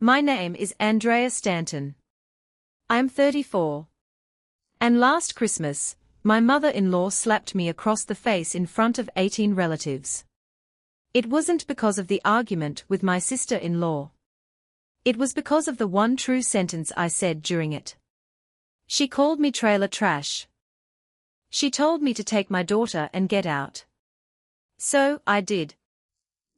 My name is Andrea Stanton. I am 34. And last Christmas, my mother-in-law slapped me across the face in front of 18 relatives. It wasn't because of the argument with my sister-in-law. It was because of the one true sentence I said during it. She called me trailer trash. She told me to take my daughter and get out. So, I did.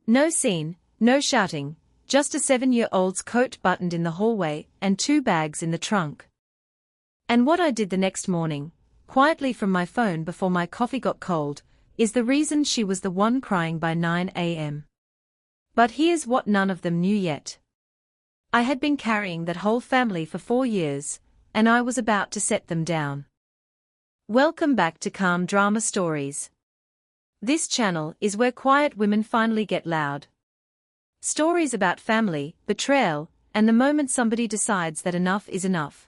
No scene, no shouting, just a 7-year-old's coat buttoned in the hallway and 2 bags in the trunk. And what I did the next morning, quietly from my phone before my coffee got cold, is the reason she was the one crying by 9 a.m. But here's what none of them knew yet. I had been carrying that whole family for 4 years, and I was about to set them down. Welcome back to Calm Drama Stories. This channel is where quiet women finally get loud. Stories about family, betrayal, and the moment somebody decides that enough is enough.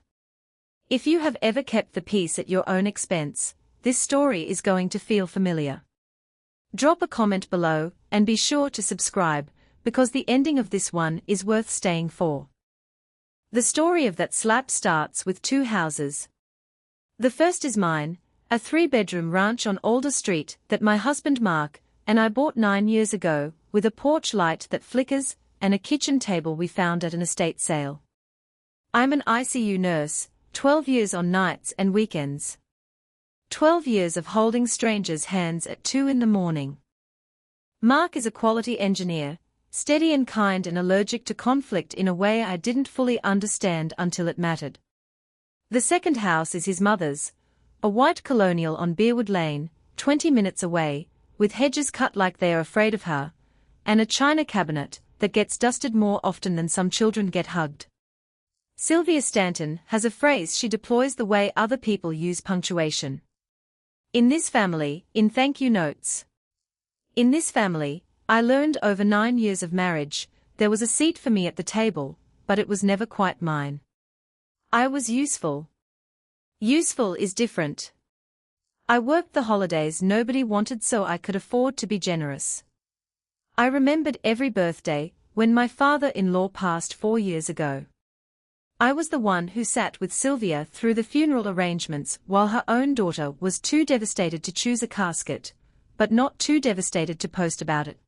If you have ever kept the peace at your own expense, this story is going to feel familiar. Drop a comment below, and be sure to subscribe, because the ending of this one is worth staying for. The story of that slap starts with 2 houses. The first is mine, a 3-bedroom ranch on Alder Street that my husband Mark and I bought 9 years ago, with a porch light that flickers and a kitchen table we found at an estate sale. I'm an ICU nurse, 12 years on nights and weekends. 12 years of holding strangers' hands at 2 in the morning. Mark is a quality engineer, steady and kind and allergic to conflict in a way I didn't fully understand until it mattered. The second house is his mother's, a white colonial on Bearwood Lane, 20 minutes away, with hedges cut like they are afraid of her, and a china cabinet that gets dusted more often than some children get hugged. Sylvia Stanton has a phrase she deploys the way other people use punctuation. In this family, in thank you notes. In this family, I learned over 9 years of marriage, there was a seat for me at the table, but it was never quite mine. I was useful. Useful is different. I worked the holidays nobody wanted so I could afford to be generous. I remembered every birthday, when my father-in-law passed 4 years ago. I was the one who sat with Sylvia through the funeral arrangements while her own daughter was too devastated to choose a casket, but not too devastated to post about it.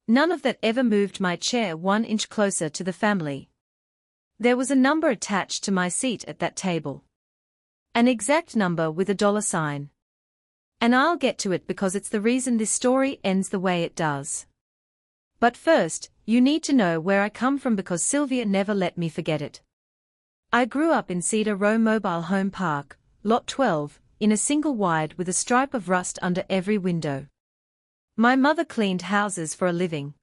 None of that ever moved my chair 1 inch closer to the family. There was a number attached to my seat at that table. An exact number with a $sign. And I'll get to it because it's the reason this story ends the way it does. But first, you need to know where I come from because Sylvia never let me forget it. I grew up in Cedar Row Mobile Home Park, Lot 12, in a single wide with a stripe of rust under every window. My mother cleaned houses for a living.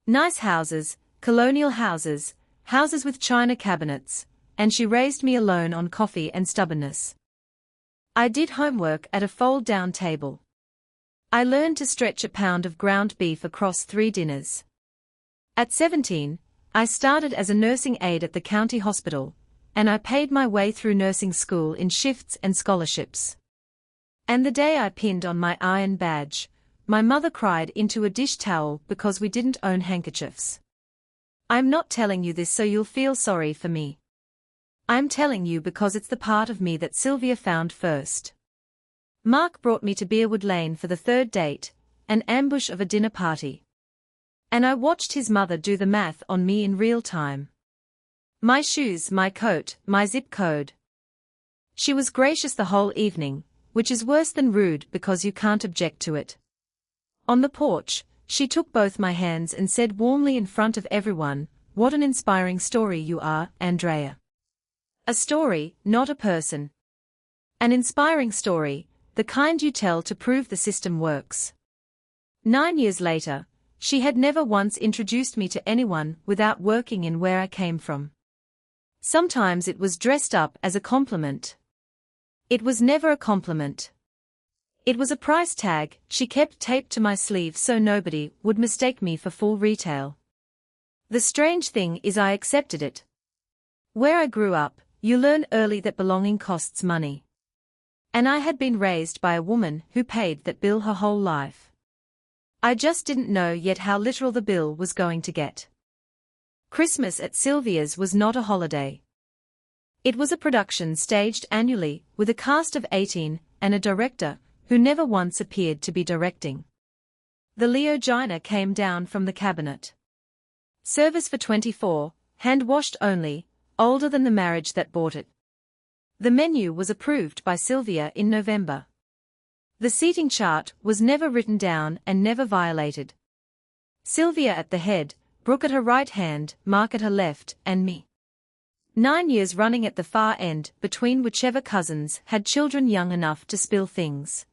Nice houses, colonial houses, houses with china cabinets, and she raised me alone on coffee and stubbornness. I did homework at a fold-down table. I learned to stretch a pound of ground beef across 3 dinners. At 17, I started as a nursing aide at the county hospital, and I paid my way through nursing school in shifts and scholarships. And the day I pinned on my iron badge, my mother cried into a dish towel because we didn't own handkerchiefs. I'm not telling you this so you'll feel sorry for me. I'm telling you because it's the part of me that Sylvia found first. Mark brought me to Bearwood Lane for the 3rd date, an ambush of a dinner party. And I watched his mother do the math on me in real time. My shoes, my coat, my zip code. She was gracious the whole evening, which is worse than rude because you can't object to it. On the porch, she took both my hands and said warmly in front of everyone, "What an inspiring story you are, Andrea." A story, not a person. An inspiring story, the kind you tell to prove the system works. 9 years later, she had never once introduced me to anyone without working in where I came from. Sometimes it was dressed up as a compliment. It was never a compliment. It was a price tag she kept taped to my sleeve so nobody would mistake me for full retail. The strange thing is I accepted it. Where I grew up, you learn early that belonging costs money. And I had been raised by a woman who paid that bill her whole life. I just didn't know yet how literal the bill was going to get. Christmas at Sylvia's was not a holiday. It was a production staged annually, with a cast of 18, and a director, who never once appeared to be directing. The Leogina came down from the cabinet. Service for 24, hand-washed only, older than the marriage that bought it. The menu was approved by Sylvia in November. The seating chart was never written down and never violated. Sylvia at the head, Brooke at her right hand, Mark at her left, and me. 9 years running at the far end, between whichever cousins had children young enough to spill things.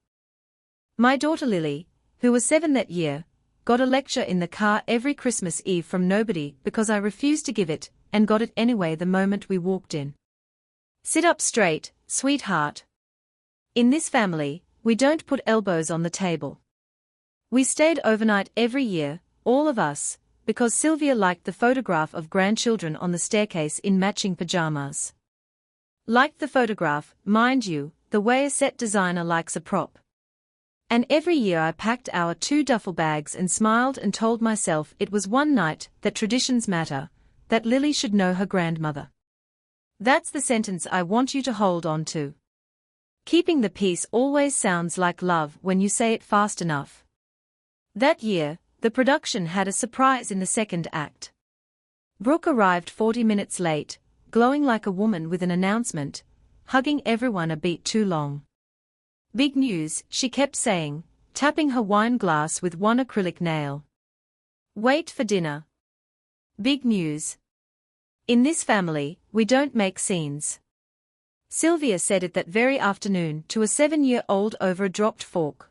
My daughter Lily, who was 7 that year, got a lecture in the car every Christmas Eve from nobody because I refused to give it, and got it anyway the moment we walked in. Sit up straight, sweetheart. In this family, we don't put elbows on the table. We stayed overnight every year, all of us, because Sylvia liked the photograph of grandchildren on the staircase in matching pajamas. Liked the photograph, mind you, the way a set designer likes a prop. And every year I packed our 2 duffel bags and smiled and told myself it was one night, that traditions matter, that Lily should know her grandmother. That's the sentence I want you to hold on to. Keeping the peace always sounds like love when you say it fast enough. That year, the production had a surprise in the second act. Brooke arrived 40 minutes late, glowing like a woman with an announcement, hugging everyone a beat too long. Big news, she kept saying, tapping her wine glass with one acrylic nail. Wait for dinner. Big news. In this family, we don't make scenes. Sylvia said it that very afternoon to a 7-year-old over a dropped fork.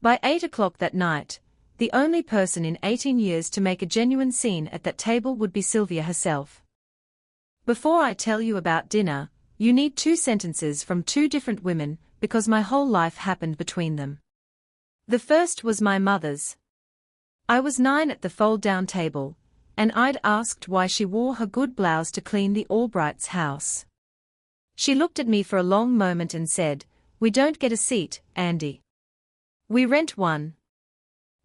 By 8 o'clock that night, the only person in 18 years to make a genuine scene at that table would be Sylvia herself. Before I tell you about dinner, you need 2 sentences from 2 different women, because my whole life happened between them. The first was my mother's. I was 9 at the fold-down table, and I'd asked why she wore her good blouse to clean the Albrights' house. She looked at me for a long moment and said, "We don't get a seat, Andy. We rent one."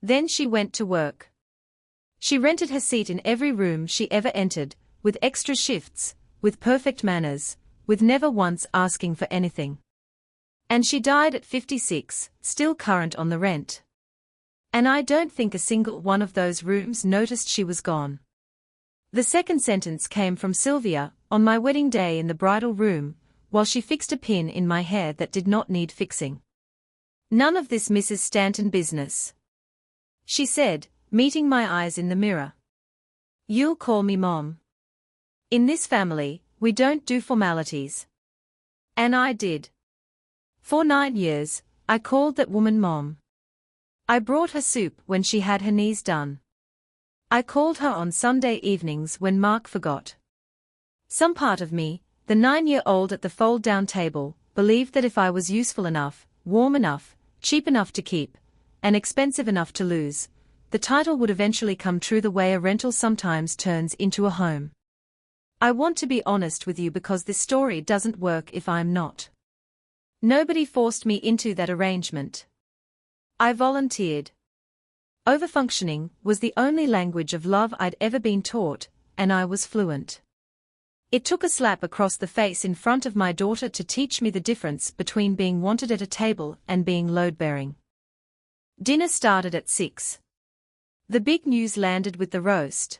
Then she went to work. She rented her seat in every room she ever entered, with extra shifts, with perfect manners, with never once asking for anything. And she died at 56, still current on the rent. And I don't think a single one of those rooms noticed she was gone. The second sentence came from Sylvia, on my wedding day in the bridal room, while she fixed a pin in my hair that did not need fixing. "None of this Mrs. Stanton business," she said, meeting my eyes in the mirror. "You'll call me Mom. In this family, we don't do formalities." And I did. For 9 years, I called that woman Mom. I brought her soup when she had her knees done. I called her on Sunday evenings when Mark forgot. Some part of me, the 9-year-old at the fold-down table, believed that if I was useful enough, warm enough, cheap enough to keep, and expensive enough to lose, the title would eventually come true the way a rental sometimes turns into a home. I want to be honest with you because this story doesn't work if I'm not. Nobody forced me into that arrangement. I volunteered. Overfunctioning was the only language of love I'd ever been taught, and I was fluent. It took a slap across the face in front of my daughter to teach me the difference between being wanted at a table and being load-bearing. Dinner started at 6. The big news landed with the roast.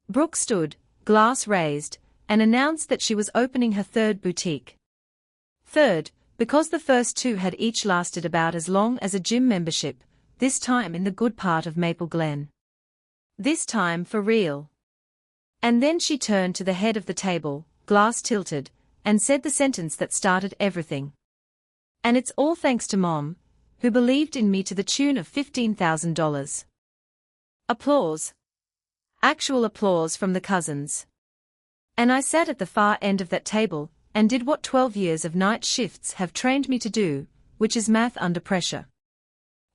Brooke stood, glass raised, and announced that she was opening her 3rd boutique. 3rd, because the first 2 had each lasted about as long as a gym membership, this time in the good part of Maple Glen. This time for real. And then she turned to the head of the table, glass tilted, and said the sentence that started everything. "And it's all thanks to Mom, who believed in me to the tune of $15,000. Applause. Actual applause from the cousins. And I sat at the far end of that table, and did what 12 years of night shifts have trained me to do, which is math under pressure.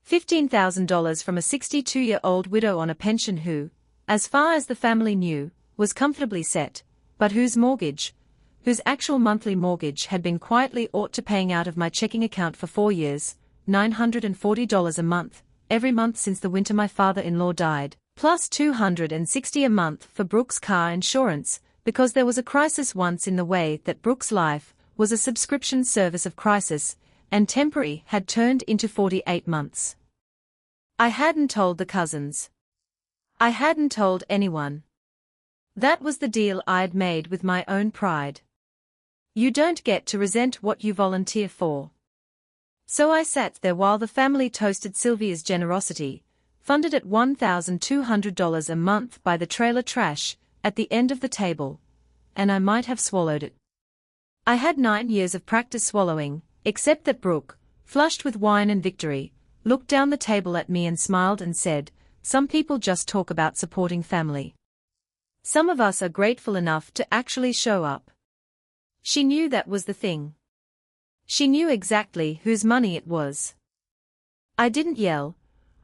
$15,000 from a 62-year-old widow on a pension who, as far as the family knew, was comfortably set, but whose actual monthly mortgage had been quietly ought to paying out of my checking account for 4 years, $940 a month, every month since the winter my father-in-law died, plus $260 a month for Brooke's car insurance, because there was a crisis once in the way that Brooke's life was a subscription service of crisis, and temporary had turned into 48 months. I hadn't told the cousins. I hadn't told anyone. That was the deal I'd made with my own pride. You don't get to resent what you volunteer for. So I sat there while the family toasted Sylvia's generosity, funded at $1,200 a month by the trailer trash, at the end of the table, and I might have swallowed it. I had 9 years of practice swallowing, except that Brooke, flushed with wine and victory, looked down the table at me and smiled and said, "Some people just talk about supporting family. Some of us are grateful enough to actually show up." She knew that was the thing. She knew exactly whose money it was. I didn't yell.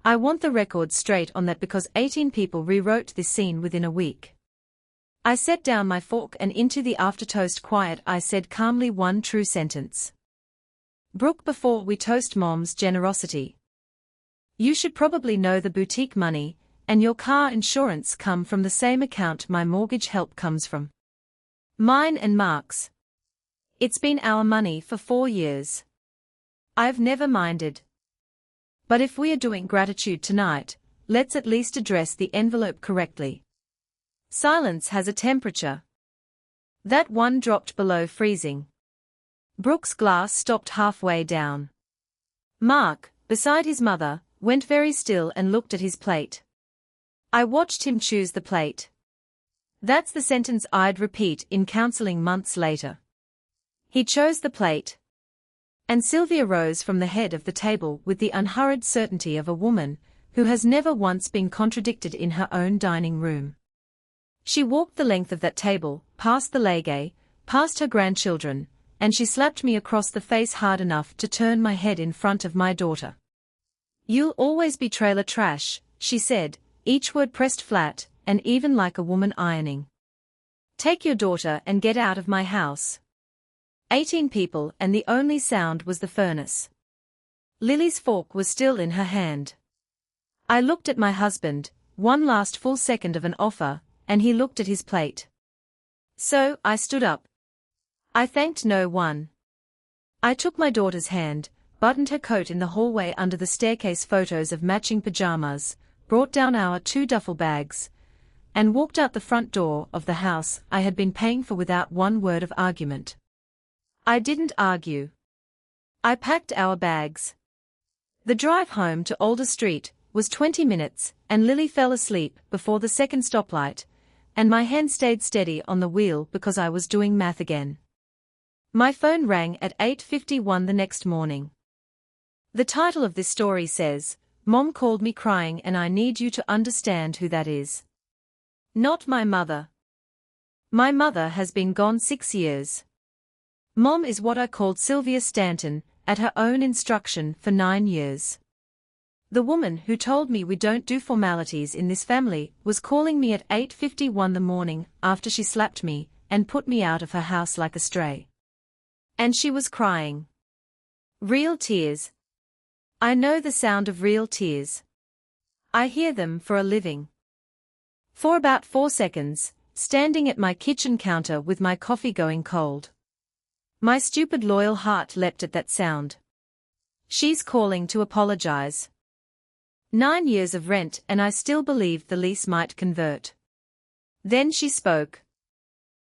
I want the record straight on that because 18 people rewrote this scene within a week. I set down my fork and into the aftertoast quiet I said calmly one true sentence. "Brooke, before we toast Mom's generosity, you should probably know the boutique money and your car insurance come from the same account my mortgage help comes from. Mine and Mark's. It's been our money for 4 years. I've never minded. But if we are doing gratitude tonight, let's at least address the envelope correctly. Silence has a temperature." That one dropped below freezing. Brooke's glass stopped halfway down. Mark, beside his mother, went very still and looked at his plate. I watched him choose the plate. That's the sentence I'd repeat in counseling months later. He chose the plate. And Sylvia rose from the head of the table with the unhurried certainty of a woman who has never once been contradicted in her own dining room. She walked the length of that table, past the Legay, past her grandchildren, and she slapped me across the face hard enough to turn my head in front of my daughter. "You'll always be trailer trash," she said, each word pressed flat, and even like a woman ironing. "Take your daughter and get out of my house." 18 people and the only sound was the furnace. Lily's fork was still in her hand. I looked at my husband, one last full second of an offer, and he looked at his plate. So, I stood up. I thanked no one. I took my daughter's hand, buttoned her coat in the hallway under the staircase photos of matching pajamas, brought down our 2 duffel bags, and walked out the front door of the house I had been paying for without one word of argument. I didn't argue. I packed our bags. The drive home to Alder Street was 20 minutes, and Lily fell asleep before the second stoplight, and my hand stayed steady on the wheel because I was doing math again. My phone rang at 8:51 the next morning. The title of this story says, "Mom called me crying and I need you to understand who that is." Not my mother. My mother has been gone 6 years. Mom is what I called Sylvia Stanton, at her own instruction, for 9 years. The woman who told me we don't do formalities in this family was calling me at 8:51 the morning after she slapped me and put me out of her house like a stray. And she was crying. Real tears. I know the sound of real tears. I hear them for a living. For about 4 seconds, standing at my kitchen counter with my coffee going cold. My stupid loyal heart leapt at that sound. She's calling to apologize. 9 years of rent and I still believed the lease might convert. Then she spoke.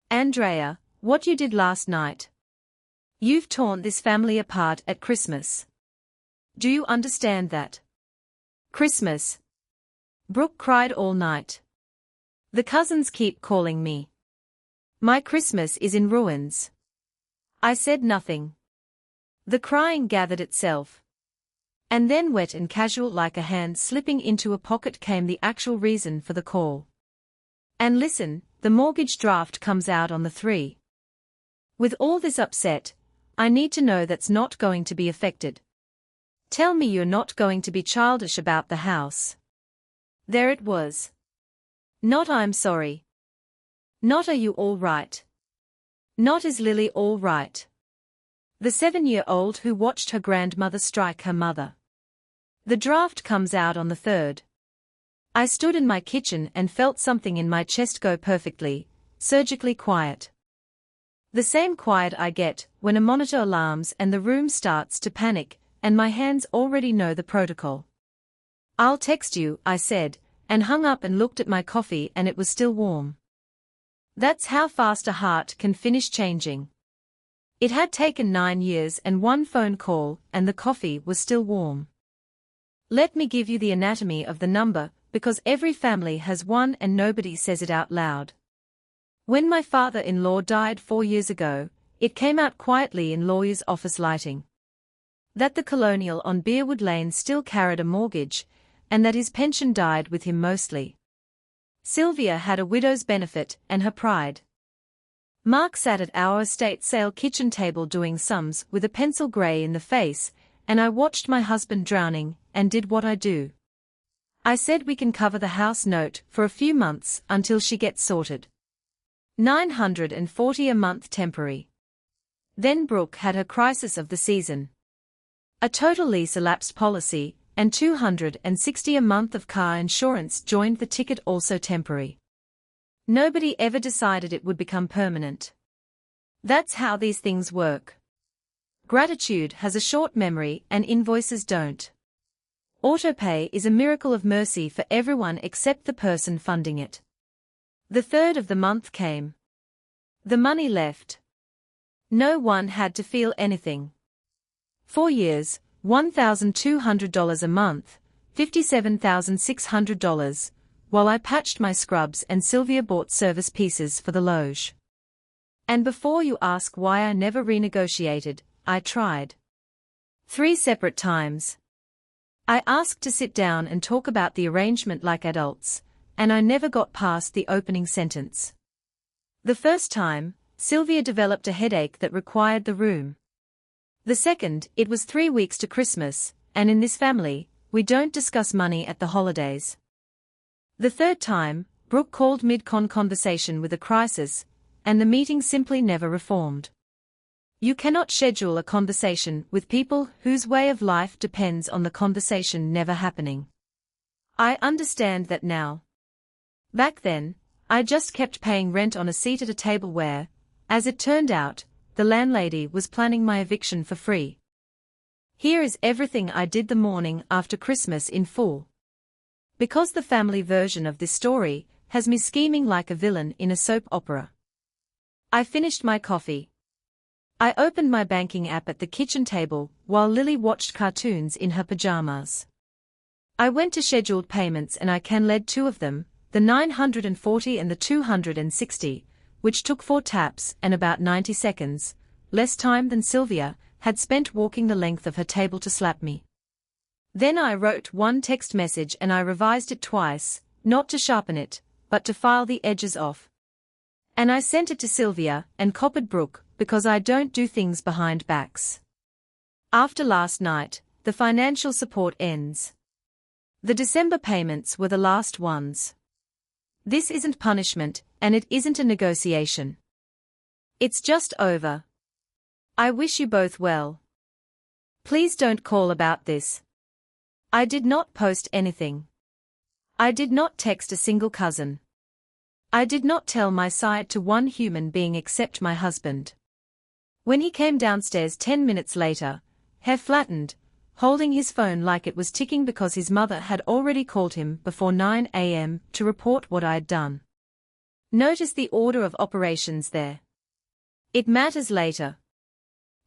"Andrea, what you did last night. You've torn this family apart at Christmas. Do you understand that? Christmas." Brooke cried all night. The cousins keep calling me. My Christmas is in ruins. I said nothing. The crying gathered itself. And then wet and casual like a hand slipping into a pocket came the actual reason for the call. "And listen, the mortgage draft comes out on the 3. With all this upset, I need to know that's not going to be affected. Tell me you're not going to be childish about the house." There it was. Not "I'm sorry." Not "Are you all right?" Not "Is Lily all right?" The 7-year-old who watched her grandmother strike her mother. The draft comes out on the 3rd. I stood in my kitchen and felt something in my chest go perfectly, surgically quiet. The same quiet I get when a monitor alarms and the room starts to panic, and my hands already know the protocol. "I'll text you," I said, and hung up and looked at my coffee and it was still warm. That's how fast a heart can finish changing. It had taken 9 years and one phone call, and the coffee was still warm. Let me give you the anatomy of the number, because every family has one and nobody says it out loud. When my father-in-law died 4 years ago, it came out quietly in lawyer's office lighting. That the Colonial on Beerwood Lane still carried a mortgage, and that his pension died with him mostly. Sylvia had a widow's benefit and her pride. Mark sat at our estate sale kitchen table doing sums with a pencil grey in the face, and I watched my husband drowning, and did what I do. I said we can cover the house note for a few months until she gets sorted. $940 a month temporary. Then Brooke had her crisis of the season. A total lease elapsed policy, and $260 a month of car insurance joined the ticket, also temporary. Nobody ever decided it would become permanent. That's how these things work. Gratitude has a short memory and invoices don't. Autopay is a miracle of mercy for everyone except the person funding it. The third of the month came. The money left. No one had to feel anything. 4 years, $1,200 a month, $57,600, while I patched my scrubs and Sylvia bought service pieces for the loge. And before you ask why I never renegotiated, I tried. 3 separate times. I asked to sit down and talk about the arrangement like adults, and I never got past the opening sentence. The first time, Sylvia developed a headache that required the room. The second, it was 3 weeks to Christmas, and in this family, we don't discuss money at the holidays. The third time, Brooke called mid-con conversation with a crisis, and the meeting simply never reformed. You cannot schedule a conversation with people whose way of life depends on the conversation never happening. I understand that now. Back then, I just kept paying rent on a seat at a table where, as it turned out, the landlady was planning my eviction for free. Here is everything I did the morning after Christmas in full. Because the family version of this story has me scheming like a villain in a soap opera. I finished my coffee. I opened my banking app at the kitchen table while Lily watched cartoons in her pajamas. I went to scheduled payments and I can-led 2 of them, the $940 and the $260, which took 4 taps and about 90 seconds, less time than Sylvia had spent walking the length of her table to slap me. Then I wrote 1 text message and I revised it twice, not to sharpen it, but to file the edges off. And I sent it to Sylvia and copied Brooke, because I don't do things behind backs. After last night, the financial support ends. The December payments were the last ones. This isn't punishment, and it isn't a negotiation. It's just over. I wish you both well. Please don't call about this. I did not post anything. I did not text a single cousin. I did not tell my side to one human being except my husband. When he came downstairs 10 minutes later, hair flattened, holding his phone like it was ticking because his mother had already called him before 9 a.m. to report what I had done. Notice the order of operations there. It matters later.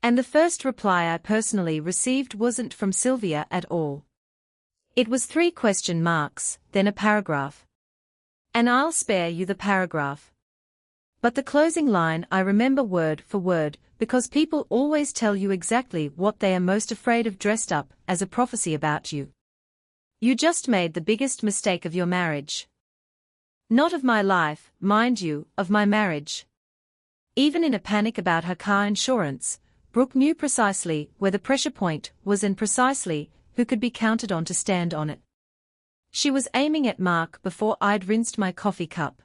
And the first reply I personally received wasn't from Sylvia at all. It was 3 question marks, then a paragraph. And I'll spare you the paragraph. But the closing line I remember word for word, because people always tell you exactly what they are most afraid of dressed up as a prophecy about you. You just made the biggest mistake of your marriage. Not of my life, mind you, of my marriage. Even in a panic about her car insurance, Brooke knew precisely where the pressure point was and precisely who could be counted on to stand on it. She was aiming at Mark before I'd rinsed my coffee cup.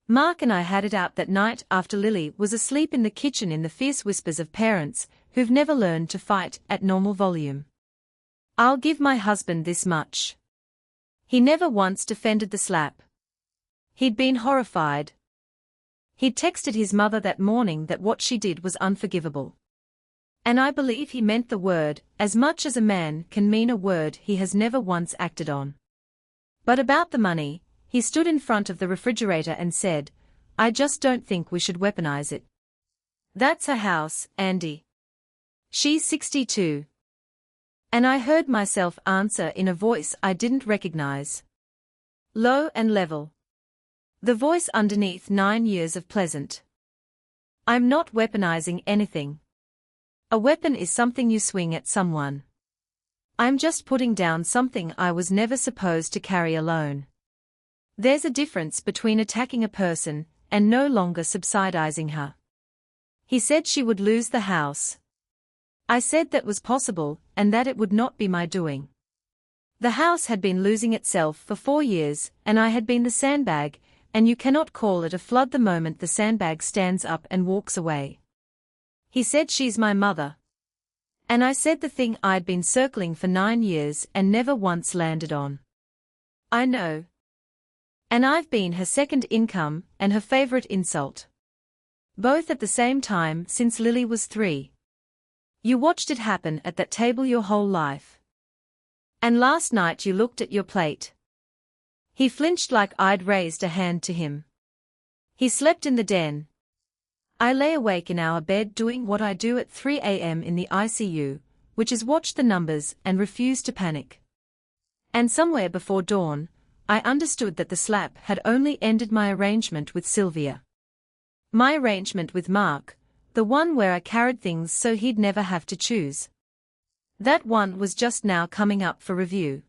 Mark and I had it out that night after Lily was asleep in the kitchen in the fierce whispers of parents who've never learned to fight at normal volume. I'll give my husband this much. He never once defended the slap. He'd been horrified. He'd texted his mother that morning that what she did was unforgivable. And I believe he meant the word, as much as a man can mean a word he has never once acted on. But about the money, he stood in front of the refrigerator and said, "I just don't think we should weaponize it. That's her house, Andy. She's 62. And I heard myself answer in a voice I didn't recognize. Low and level. The voice underneath 9 years of pleasant. I'm not weaponizing anything. A weapon is something you swing at someone. I'm just putting down something I was never supposed to carry alone. There's a difference between attacking a person and no longer subsidizing her." He said she would lose the house. I said that was possible and that it would not be my doing. The house had been losing itself for 4 years and I had been the sandbag, and you cannot call it a flood the moment the sandbag stands up and walks away. He said she's my mother. And I said the thing I'd been circling for 9 years and never once landed on. I know. And I've been her second income and her favorite insult. Both at the same time since Lily was 3. You watched it happen at that table your whole life. And last night you looked at your plate. He flinched like I'd raised a hand to him. He slept in the den. I lay awake in our bed doing what I do at 3 a.m. in the ICU, which is watch the numbers and refuse to panic. And somewhere before dawn, I understood that the slap had only ended my arrangement with Sylvia. My arrangement with Mark, the one where I carried things so he'd never have to choose. That one was just now coming up for review.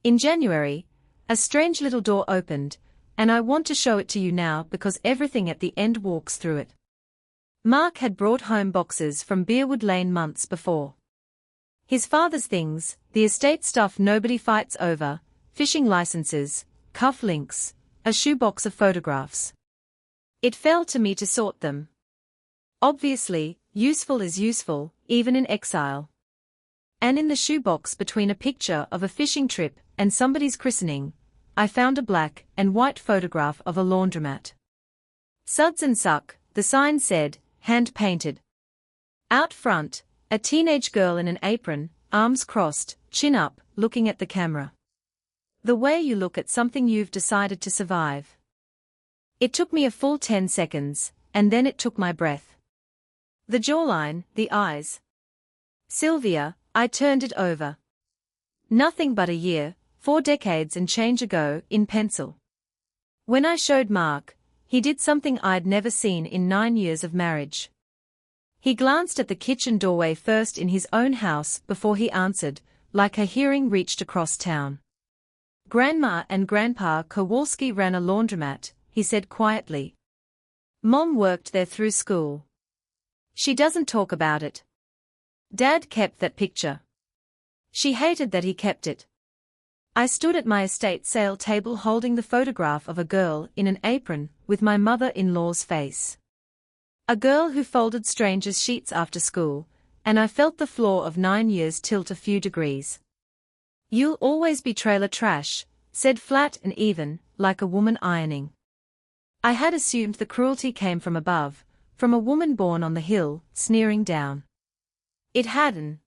In January, a strange little door opened, and I want to show it to you now because everything at the end walks through it. Mark had brought home boxes from Bearwood Lane months before. His father's things, the estate stuff nobody fights over, fishing licenses, cuff links, a shoebox of photographs. It fell to me to sort them. Obviously, useful is useful, even in exile. And in the shoebox between a picture of a fishing trip and somebody's christening, I found a black and white photograph of a laundromat. Suds and Suck, the sign said, hand-painted. Out front, a teenage girl in an apron, arms crossed, chin up, looking at the camera. The way you look at something you've decided to survive. It took me a full 10 seconds, and then it took my breath. The jawline, the eyes. Sylvia, I turned it over. Nothing but a year, 4 decades and change ago, in pencil. When I showed Mark, he did something I'd never seen in 9 years of marriage. He glanced at the kitchen doorway first in his own house before he answered, like her hearing reached across town. Grandma and Grandpa Kowalski ran a laundromat, he said quietly. Mom worked there through school. She doesn't talk about it. Dad kept that picture. She hated that he kept it. I stood at my estate sale table holding the photograph of a girl in an apron with my mother-in-law's face. A girl who folded strangers' sheets after school, and I felt the floor of 9 years tilt a few degrees. You'll always be trailer trash, said flat and even, like a woman ironing. I had assumed the cruelty came from above, from a woman born on the hill, sneering down. It hadn't.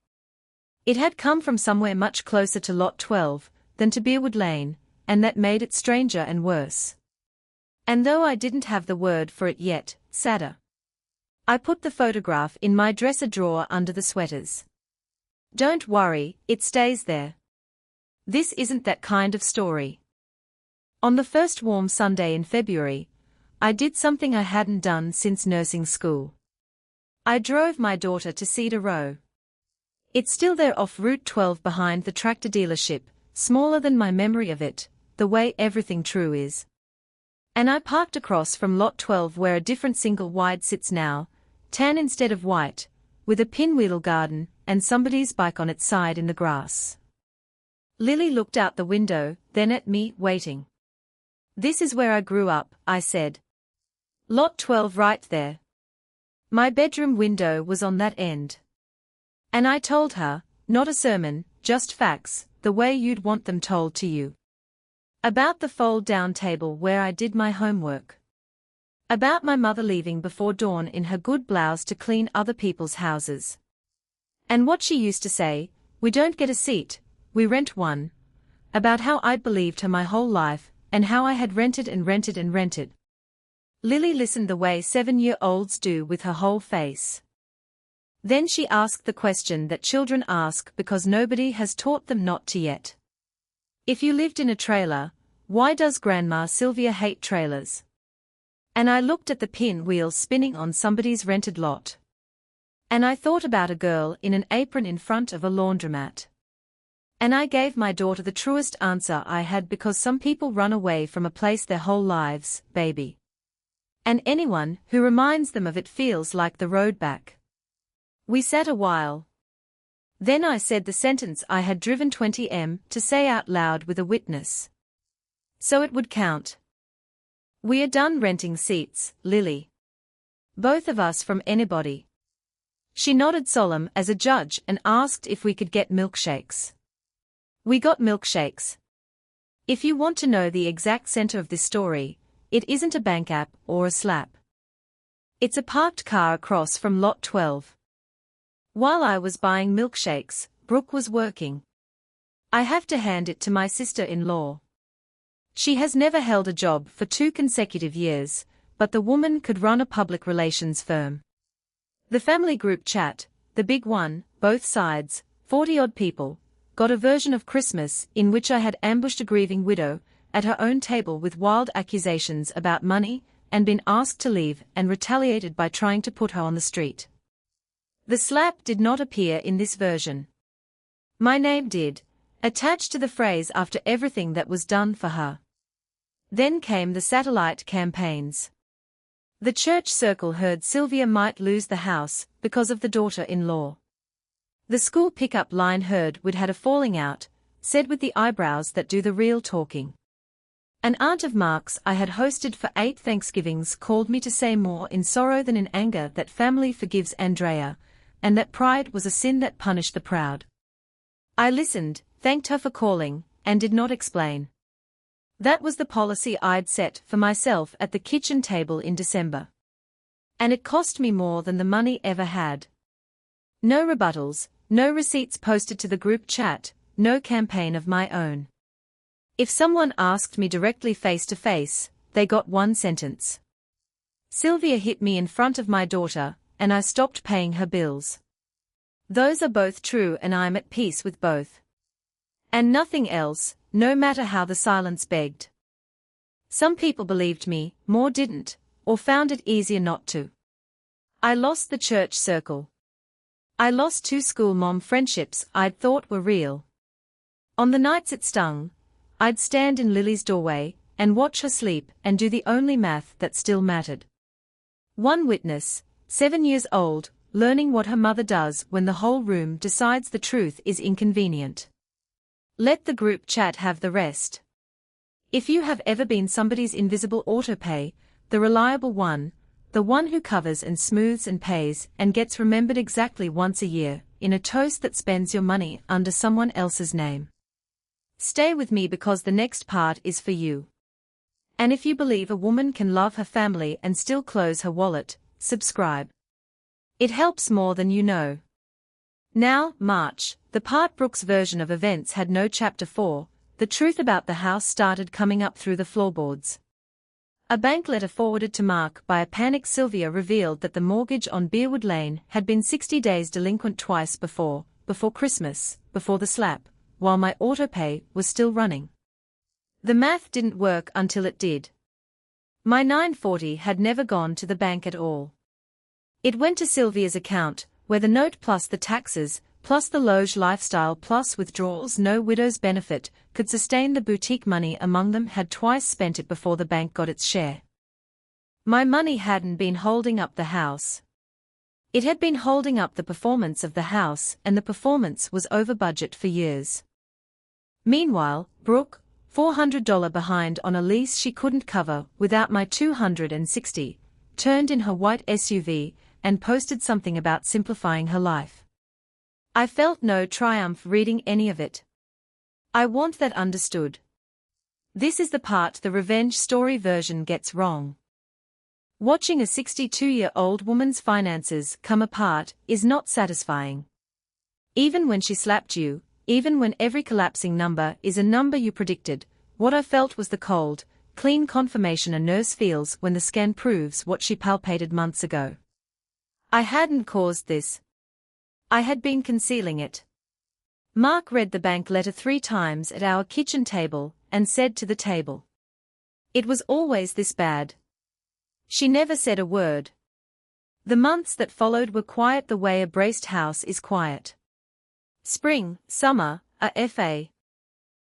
It had come from somewhere much closer to Lot 12 than to Bearwood Lane, and that made it stranger and worse. And though I didn't have the word for it yet, sadder. I put the photograph in my dresser drawer under the sweaters. Don't worry, it stays there. This isn't that kind of story. On the first warm Sunday in February, I did something I hadn't done since nursing school. I drove my daughter to Cedar Row. It's still there off Route 12 behind the tractor dealership, smaller than my memory of it, the way everything true is. And I parked across from Lot 12 where a different single wide sits now, tan instead of white, with a pinwheel garden and somebody's bike on its side in the grass. Lily looked out the window, then at me, waiting. This is where I grew up, I said. Lot 12 right there. My bedroom window was on that end. And I told her, not a sermon, just facts, the way you'd want them told to you. About the fold-down table where I did my homework. About my mother leaving before dawn in her good blouse to clean other people's houses. And what she used to say, "We don't get a seat, we rent one." About how I'd believed her my whole life, and how I had rented and rented and rented. Lily listened the way 7-year-olds do with her whole face. Then she asked the question that children ask because nobody has taught them not to yet. If you lived in a trailer, why does Grandma Sylvia hate trailers? And I looked at the pinwheel spinning on somebody's rented lot. And I thought about a girl in an apron in front of a laundromat. And I gave my daughter the truest answer I had because some people run away from a place their whole lives, baby. And anyone who reminds them of it feels like the road back. We sat a while. Then I said the sentence I had driven 20 to say out loud with a witness. So it would count. We are done renting seats, Lily. Both of us from anybody. She nodded solemn as a judge and asked if we could get milkshakes. We got milkshakes. If you want to know the exact center of this story, it isn't a bank app or a slap. It's a parked car across from lot 12. While I was buying milkshakes, Brooke was working. I have to hand it to my sister-in-law. She has never held a job for 2 consecutive years, but the woman could run a public relations firm. The family group chat, the big one, both sides, 40-odd people, got a version of Christmas in which I had ambushed a grieving widow at her own table with wild accusations about money and been asked to leave and retaliated by trying to put her on the street. The slap did not appear in this version. My name did, attached to the phrase after everything that was done for her. Then came the satellite campaigns. The church circle heard Sylvia might lose the house because of the daughter-in-law. The school pickup line heard we'd had a falling out, said with the eyebrows that do the real talking. An aunt of Mark's I had hosted for 8 Thanksgivings called me to say more in sorrow than in anger that family forgives Andrea, and that pride was a sin that punished the proud. I listened, thanked her for calling, and did not explain. That was the policy I'd set for myself at the kitchen table in December. And it cost me more than the money ever had. No rebuttals, no receipts posted to the group chat, no campaign of my own. If someone asked me directly face to face, they got one sentence. Sylvia hit me in front of my daughter, and I stopped paying her bills. Those are both true and I'm at peace with both. And nothing else, no matter how the silence begged. Some people believed me, more didn't, or found it easier not to. I lost the church circle. I lost 2 school mom friendships I'd thought were real. On the nights it stung, I'd stand in Lily's doorway and watch her sleep and do the only math that still mattered. One witness, 7 years old, learning what her mother does when the whole room decides the truth is inconvenient. Let the group chat have the rest. If you have ever been somebody's invisible autopay, the reliable one, the one who covers and smooths and pays and gets remembered exactly once a year, in a toast that spends your money under someone else's name. Stay with me because the next part is for you. And if you believe a woman can love her family and still close her wallet, subscribe. It helps more than you know. Now, March, the part Brooke's version of events had no chapter 4, the truth about the house started coming up through the floorboards. A bank letter forwarded to Mark by a panicked Sylvia revealed that the mortgage on Beerwood Lane had been 60 days delinquent twice before Christmas, before the slap, while my autopay was still running. The math didn't work until it did. My $940 had never gone to the bank at all. It went to Sylvia's account, where the note plus the taxes, plus the Loge lifestyle plus withdrawals no widow's benefit, could sustain the boutique money among them had twice spent it before the bank got its share. My money hadn't been holding up the house. It had been holding up the performance of the house and the performance was over budget for years. Meanwhile, Brooke, $400 behind on a lease she couldn't cover without my $260, turned in her white SUV and posted something about simplifying her life. I felt no triumph reading any of it. I want that understood. This is the part the revenge story version gets wrong. Watching a 62-year-old woman's finances come apart is not satisfying. Even when she slapped you, even when every collapsing number is a number you predicted, what I felt was the cold, clean confirmation a nurse feels when the scan proves what she palpated months ago. I hadn't caused this. I had been concealing it. Mark read the bank letter 3 times at our kitchen table and said to the table, "It was always this bad." She never said a word. The months that followed were quiet the way a braced house is quiet. Spring, summer, a FA,